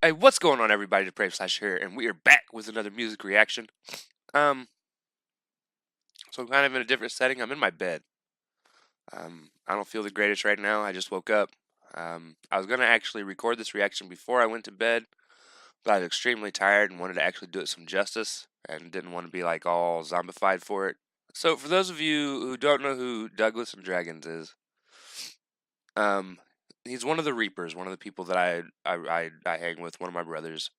Hey, what's going on, everybody? Depraved Slasher here, and we are back with another music reaction. Um, so I'm kind of in a different setting. I'm in my bed. I don't feel the greatest right now. I just woke up. I was gonna actually record this reaction before I went to bed, but I was extremely tired and wanted to actually do it some justice, and didn't want to be like all zombified for it. So for those of you who don't know who Douglas and Dragons is, um, he's one of the Reapers, one of the people that I hang with, one of my brothers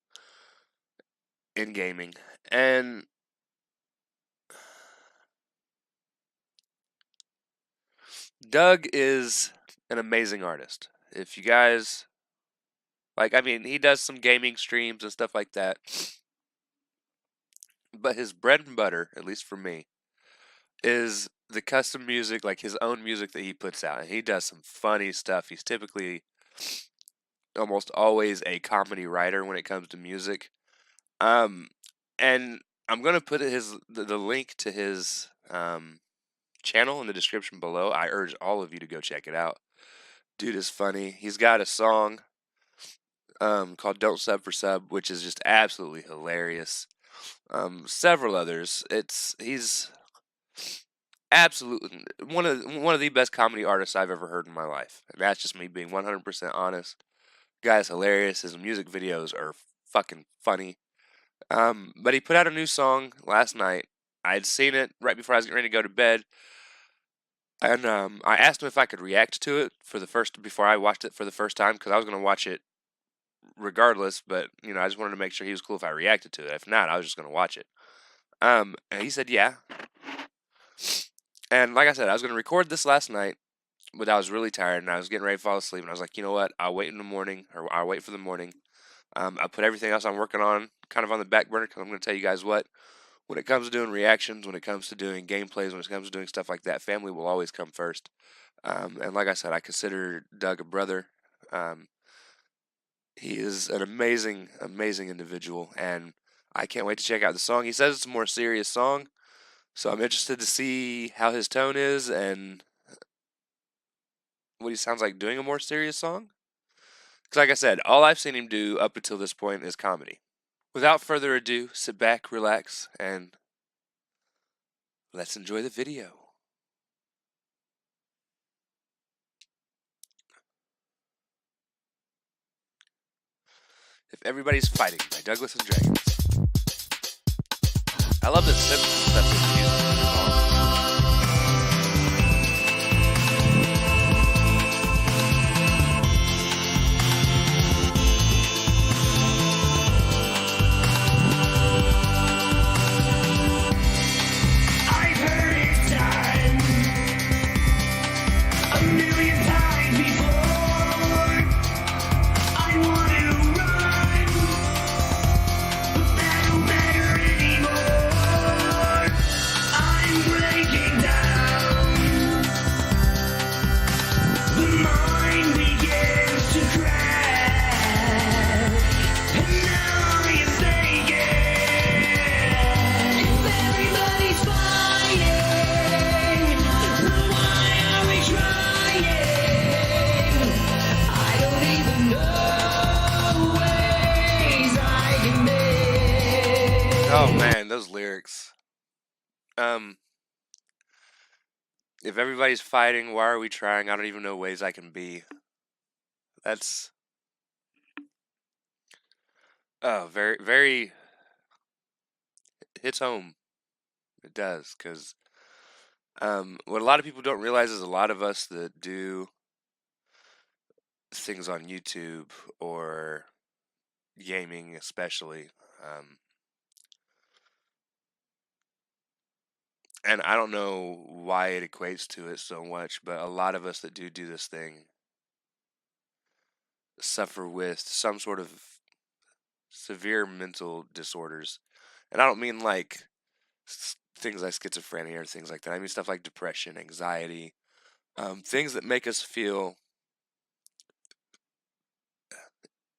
in gaming, and Doug is an amazing artist. If you guys he does some gaming streams and stuff like that. But his bread and butter, at least for me, is the custom music, like his own music that he puts out. And he does some funny stuff. He's typically almost always a comedy writer when it comes to music. And I'm gonna put the link to his channel in the description below. I urge all of you to go check it out. Dude is funny. He's got a song called "Don't Sub for Sub," which is just absolutely hilarious. Several others. He's absolutely one of the best comedy artists I've ever heard in my life, and that's just me being 100% honest. Guy's hilarious. His music videos are fucking funny. But he put out a new song last night. I had seen it right before I was getting ready to go to bed, and I asked him if I could react to it before I watched it for the first time, because I was gonna watch it regardless, but I just wanted to make sure he was cool if I reacted to it. If not, I was just gonna watch it. And he said yeah. And like I said, I was gonna record this last night, but I was really tired and I was getting ready to fall asleep. And I was like, you know what? I'll wait in the morning, or I'll wait for the morning. I put everything else I'm working on kind of on the back burner, because I'm gonna tell you guys what. When it comes to doing reactions, when it comes to doing gameplays, when it comes to doing stuff like that, family will always come first. And like I said, I consider Doug a brother. He is an amazing, amazing individual, and I can't wait to check out the song. He says it's a more serious song, so I'm interested to see how his tone is and what he sounds like doing a more serious song. Because, like I said, all I've seen him do up until this point is comedy. Without further ado, sit back, relax, and let's enjoy the video. If Everybody's Fighting by Douglas and Dragons. I love the Simpsons stuff that's used in the song. Oh man, those lyrics. If everybody's fighting, why are we trying? I don't even know ways I can be. That's very, very hits home. It does, because what a lot of people don't realize is a lot of us that do things on YouTube or gaming, especially. And I don't know why it equates to it so much, but a lot of us that do this thing suffer with some sort of severe mental disorders. And I don't mean like things like schizophrenia or things like that. I mean stuff like depression, anxiety, things that make us feel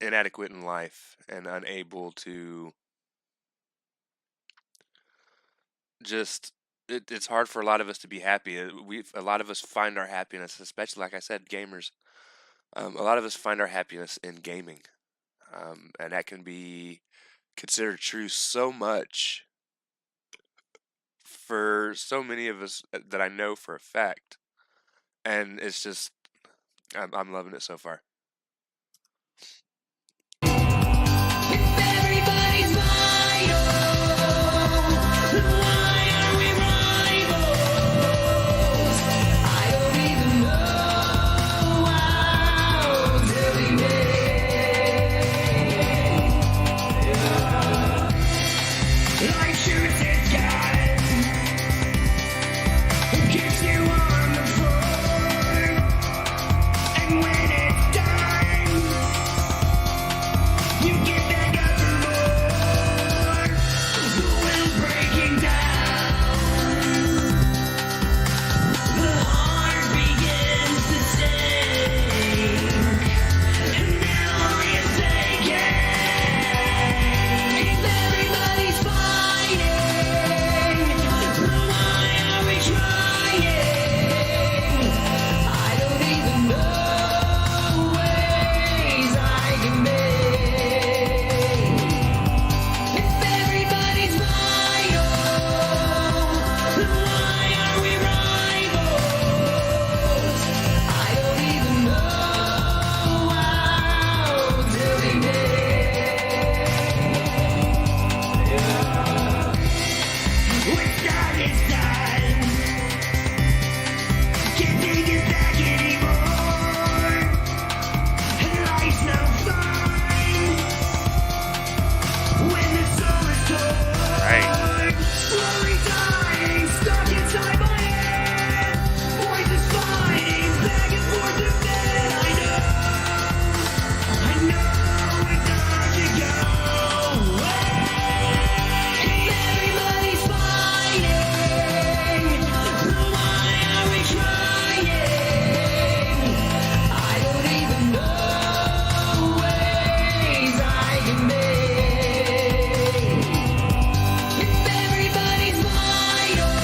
inadequate in life and unable to just it's hard for a lot of us to be happy. A lot of us find our happiness, especially like I said, gamers. A lot of us find our happiness in gaming. and that can be considered true so much for so many of us that I know for a fact, and it's just I'm loving it so far. Everybody's vital. Why are we rivals? I don't even know how to be made. Life shoots its gun, kicks you on the floor, and when it's done, you get back up for more. The wheels breaking down, the heart begins to sink, and memory is taken. If everybody's fighting, why are we trying? I don't even know ways I can make. If everybody's vital, why are we rivals? I don't even know how to be made. What's done is done. Can't take it back anymore. And life's no fun when the soul is torn. Right. Slowly dying, stuck inside my head. Voices fighting back and forth in bed. I know it's time to go away. If everybody's fighting, why are we trying? I don't even know ways I can make. If everybody's vital,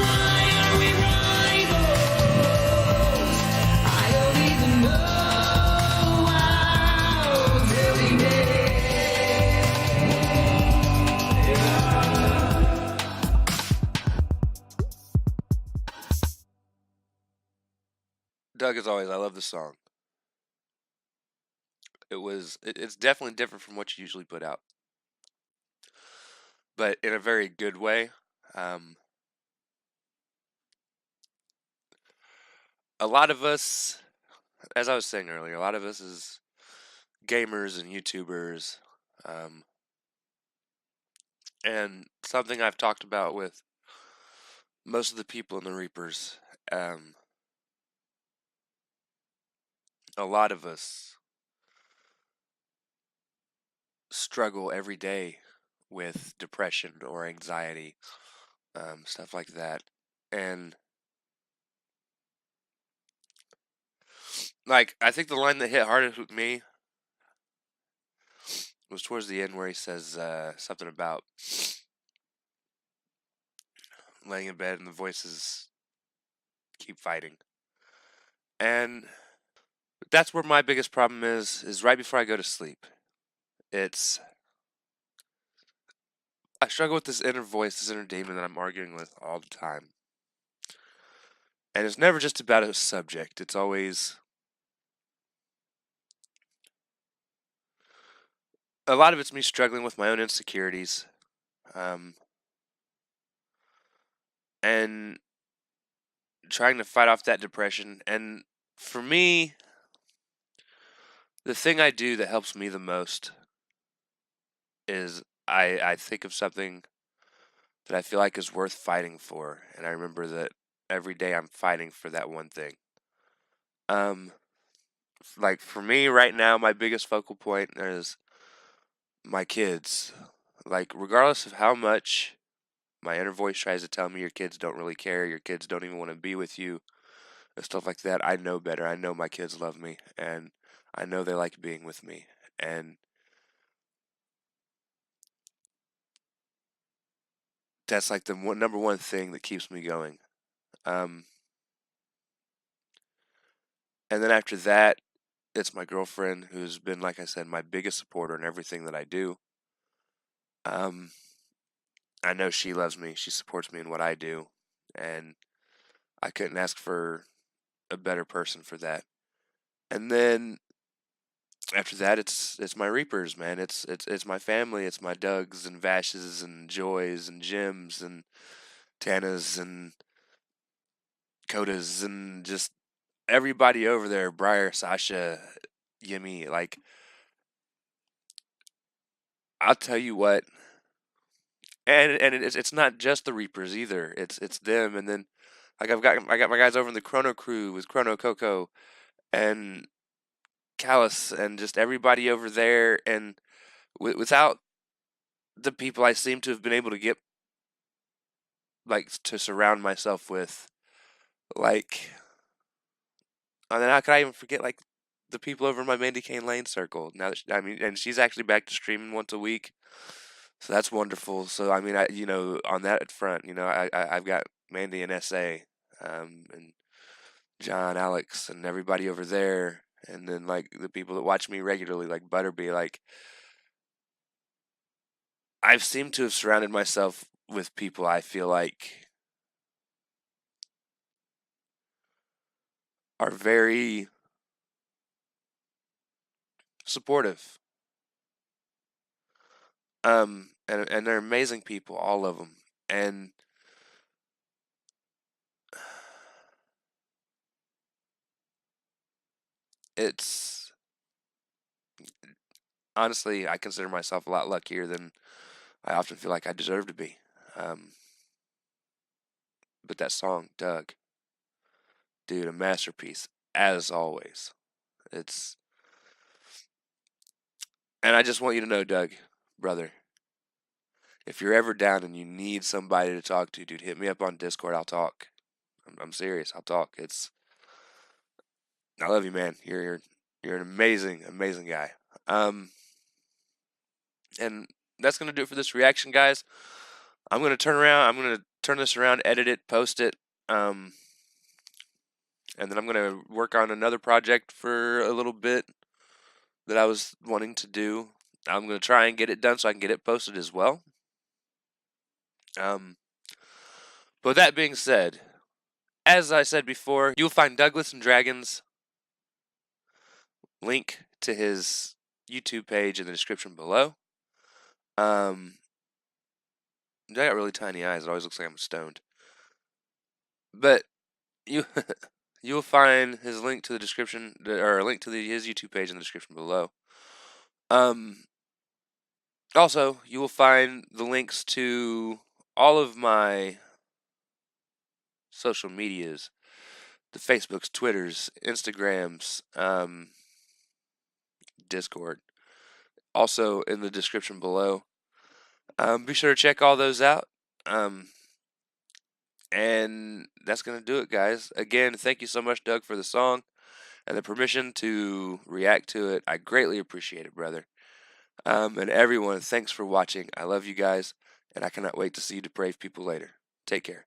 why are we rivals? I don't even know how to be made. Doug, as always, I love the song. It's definitely different from what you usually put out, but in a very good way. A lot of us, as I was saying earlier, a lot of us as gamers and YouTubers, and something I've talked about with most of the people in the Reapers, a lot of us struggle every day with depression or anxiety, stuff like that. And like, I think the line that hit hardest with me was towards the end where he says something about laying in bed and the voices keep fighting. And that's where my biggest problem is right before I go to sleep. I struggle with this inner voice, this inner demon that I'm arguing with all the time. And it's never just about a subject. It's always a lot of it's me struggling with my own insecurities, and trying to fight off that depression. And for me, the thing I do that helps me the most is I think of something that I feel like is worth fighting for, and I remember that every day I'm fighting for that one thing. Like for me right now, my biggest focal point is my kids. Like regardless of how much my inner voice tries to tell me your kids don't really care, your kids don't even want to be with you, and stuff like that, I know better. I know my kids love me, and I know they like being with me, and that's like the number one thing that keeps me going. And then after that, it's my girlfriend who's been, like I said, my biggest supporter in everything that I do. Um, I know she loves me. She supports me in what I do, and I couldn't ask for a better person for that. And then after that, it's my Reapers, man. It's my family. It's my Dougs and Vashes and Joys and Jims and Tanas and Kodas and just everybody over there. Briar, Sasha, Yimmy. Like, I'll tell you what. And it's not just the Reapers either. It's them, and then like I got my guys over in the Chrono Crew with Chrono Coco and Callus and just everybody over there. And without the people I seem to have been able to get like to surround myself with, like, and then how could I even forget like the people over in my Mandy Kane Lane circle? Now that I mean, and she's actually back to streaming once a week, so that's wonderful. So I mean, on that front, I've got Mandy and SA, and John, Alex, and everybody over there, and then like the people that watch me regularly, like Butterby. Like, I've seemed to have surrounded myself with people I feel like are very supportive. And they're amazing people, all of them. And it's honestly, I consider myself a lot luckier than I often feel like I deserve to be. Um, but that song, Doug, dude, a masterpiece as always. It's And I just want you to know, Doug, brother, if you're ever down and you need somebody to talk to, dude, hit me up on Discord. I'll talk. I'm serious. I'll talk. I love you, man. You're an amazing, amazing guy. Um, and that's gonna do it for this reaction, guys. I'm gonna turn around. I'm gonna turn this around, edit it, post it, um, and then I'm gonna work on another project for a little bit that I was wanting to do. I'm gonna try and get it done so I can get it posted as well. Um, but with that being said, as I said before, you'll find Douglas and Dragons link to his YouTube page in the description below. I got really tiny eyes. It always looks like I'm stoned. But you you'll find his link to the description or a link to his YouTube page in the description below. Um, Also, you will find the links to all of my social medias, the Facebooks, Twitters, Instagrams, Discord, also in the description below. Be sure to check all those out. Um, and that's going to do it, guys. Again, thank you so much, Doug, for the song and the permission to react to it. I greatly appreciate it, brother. And everyone, thanks for watching. I love you guys, and I cannot wait to see you depraved people later. Take care.